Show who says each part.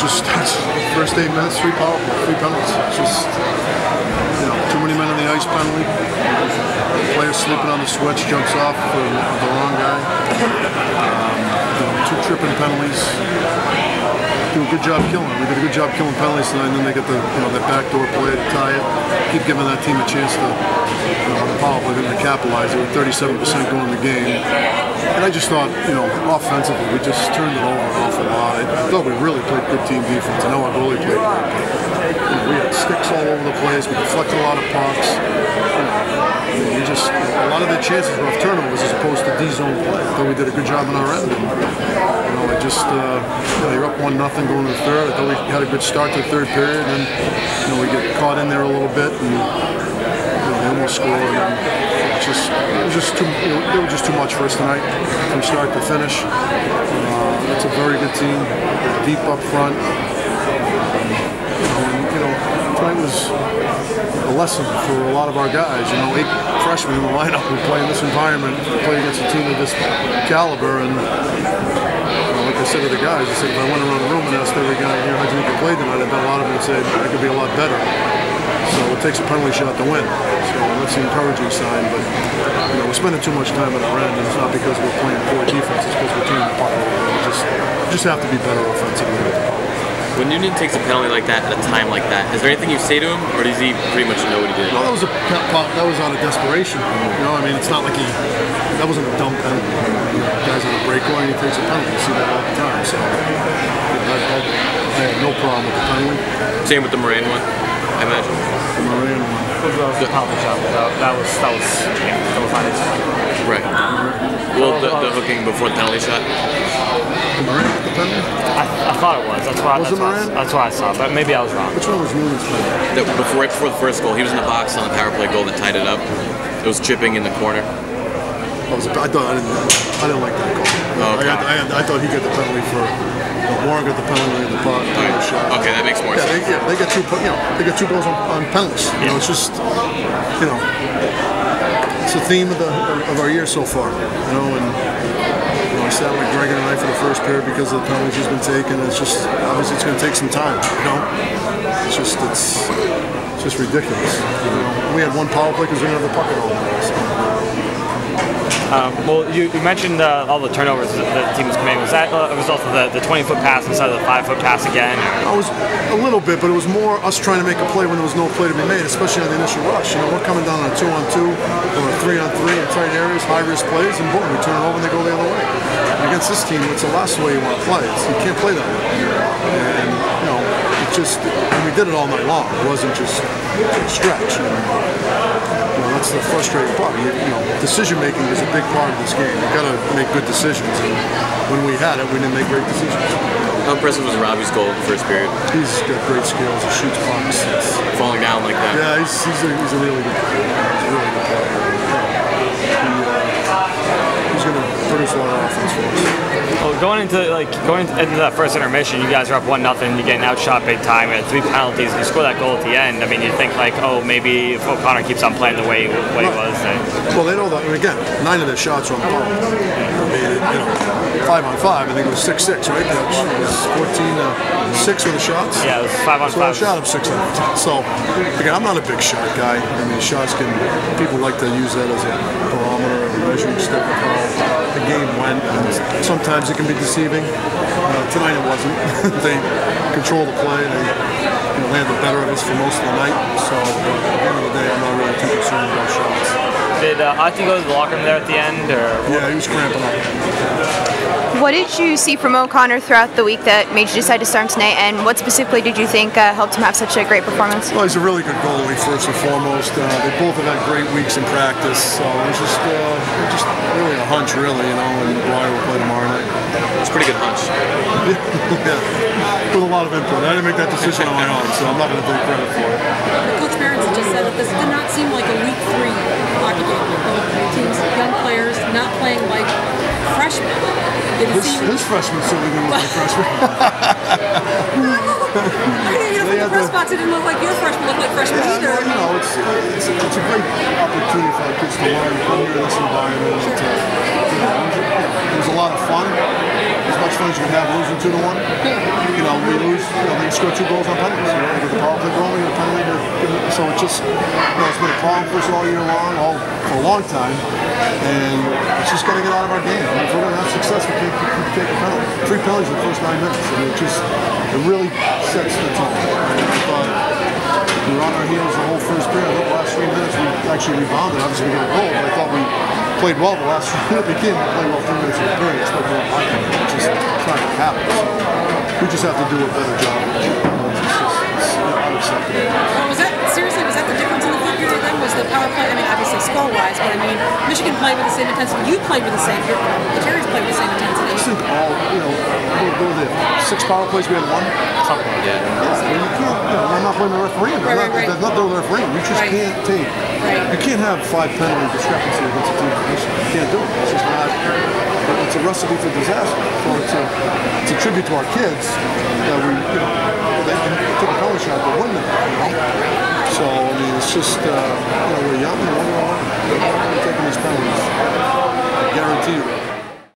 Speaker 1: just first 8 minutes, 3 penalties. Just too many men on the ice penalty. Player sleeping on the switch, jumps off for the wrong guy. 2 tripping penalties. Do a good job killing. We did a good job killing penalties tonight, and then they get the that backdoor play to tie it. Keep giving that team a chance to the power play to capitalize. They were 37% going in the game, and I just thought offensively we just turned it over an awful lot. I thought we really played good team defense. I know our goalie played great. We had sticks all over the place. We deflected a lot of pucks. We just a lot of their chances were off turnovers as opposed to D-zone play. I thought we did a good job on our end. I just you're up 1-0 going to the third. I thought we had a good start to the third period, and we get caught in there a little bit, and they almost scored. And it was just too. They were just too much for us tonight from start to finish. It's a very good team, deep up front. Tonight was a lesson for a lot of our guys. 8 freshmen in the lineup who play in this environment, play against a team of this caliber, and like I said to the guys, I said if I went around the room and asked every guy here how do you think you played tonight, I bet a lot of them would say I could be a lot better. So it takes a penalty shot to win. So that's the encouraging sign. But we're spending too much time at our end, and it's not because we're playing poor defense. It's because we're turning the puck over. We just have to be better offensively.
Speaker 2: When Union takes a penalty like that at a time like that, is there anything you say to him, or does he pretty much know what he did?
Speaker 1: No, that was out of desperation. It's not like that wasn't a dumb penalty. Guy's on a breakaway and he takes a penalty. You see that all the time. So I have no problem with the penalty.
Speaker 2: Same with the Moran one, I imagine.
Speaker 1: The Moran one.
Speaker 3: That was a penalty shot. That was not his fault.
Speaker 2: Right. Well, the hooking before the penalty shot.
Speaker 1: The Moran with the penalty?
Speaker 3: I thought it was. That's what I saw, but maybe I was wrong.
Speaker 1: Which one was Newman's penalty?
Speaker 2: Before the first goal, he was in the box on the power play goal that tied it up. It was chipping in the corner.
Speaker 1: I didn't like that call.
Speaker 2: Oh, okay.
Speaker 1: I thought he got the penalty for Warren got the penalty in the puck. Shot.
Speaker 2: Okay, that makes more sense.
Speaker 1: They get 2. They get 2 goals on penalties. It's just it's the theme of our year so far. I sat with Greg and I for the first period because of the penalties he's been taking. It's just obviously it's going to take some time. It's just ridiculous. We had 1 power play because we didn't have the puck at all.
Speaker 3: Well, you mentioned all the turnovers that the team was committing. Was that a result of the 20-foot pass instead of the 5-foot pass again?
Speaker 1: It was a little bit, but it was more us trying to make a play when there was no play to be made, especially on the initial rush. We're coming down on a 2-on-2 or a 3-on-3 in tight areas, high-risk plays, and boom, we turn it over and they go the other way. And against this team, it's the last way you want to play. You can't play that way. And and we did it all night long. It wasn't just a stretch. That's the frustrating part. Decision making is a big part of this game. You've got to make good decisions, and when we had it, we didn't make great decisions.
Speaker 2: How impressive was Robbie's goal in the first period?
Speaker 1: He's got great skills. He shoots pucks.
Speaker 2: Falling down like that.
Speaker 1: Yeah, he's a really good player. He's a really good player. He's going to produce a lot of offense for us.
Speaker 3: Well, going into that first intermission, you guys are up 1-0. You're getting outshot big time. You had 3 penalties. You score that goal at the end. I mean, you think maybe if O'Connor keeps on playing the way he was.
Speaker 1: Well, they know that. And again, 9 of their shots are on the power. 5-on-5. I think it was 6-6, right? It was 14-6 with the shots.
Speaker 3: Yeah, it was 5-on-5.
Speaker 1: So I shot him 6 times. So again, I'm not a big shot guy. I mean, shots people like to use that as a barometer, a measuring stick of how the game went. And sometimes it can be deceiving. Tonight it wasn't. They controlled the play. They had the better of us for most of the night. So at the end of the day, I'm not really too concerned about shots.
Speaker 3: Did Ati go to the locker room there at the end?
Speaker 1: Yeah, he was cramping up.
Speaker 4: What did you see from O'Connor throughout the week that made you decide to start him tonight, and what specifically did you think helped him have such a great performance?
Speaker 1: Well, he's a really good goalie, first and foremost. They both have had great weeks in practice, so it was just really a hunch, really, and Dwyer will play tomorrow night.
Speaker 2: It's a pretty good hunch.
Speaker 1: Yeah, with a lot of input. I didn't make that decision on my own, so I'm not going to take credit for it.
Speaker 5: Coach Barron's just said that this did not seem like a week 3 hockey game. Both teams, young players, not playing like freshmen.
Speaker 1: His freshmen certainly didn't look like freshmen.
Speaker 5: From the press box, it didn't look like your freshmen looked like freshmen either.
Speaker 1: It's a great opportunity for our kids to learn, come here in this environment. It was a lot of fun. as much fun as you can have losing 2-1. You know, we lose, they score 2 goals on penalties. You know, with the power play goal, a penalty. So it's just, it's been a problem for us all year long, for a long time. And it's just got to get out of our game. I mean, if we're going to have success, we can't keep taking penalties. 3 penalties in the first 9 minutes. I mean, it really sets the tone. We were on our heels the whole first period. The last 3 minutes we actually rebounded. Obviously we got a goal, but I thought we played well the last 3 minutes. We can't play well 3 minutes in the period. It's not going to happen. So we just have to do a better job. It's unacceptable.
Speaker 5: Was that the difference in the third period then? Was the power play, I mean, obviously score-wise, but I mean, Michigan played with the same intensity. You played with the same, the Terriers played with the same intensity.
Speaker 1: I think all, what were there? 6 power plays, we had 1?
Speaker 2: Something like that.
Speaker 1: Yeah, you can't, I'm not blaming the referee. That's not the referee. You just can't take, you can't have 5 penalty discrepancy against a team. You can't do it. It's just not, it's a recipe for disaster. So it's a tribute to our kids that they can take a penalty shot to win them, So, I mean, it's just, we're young and we're taking these penalties. I guarantee you.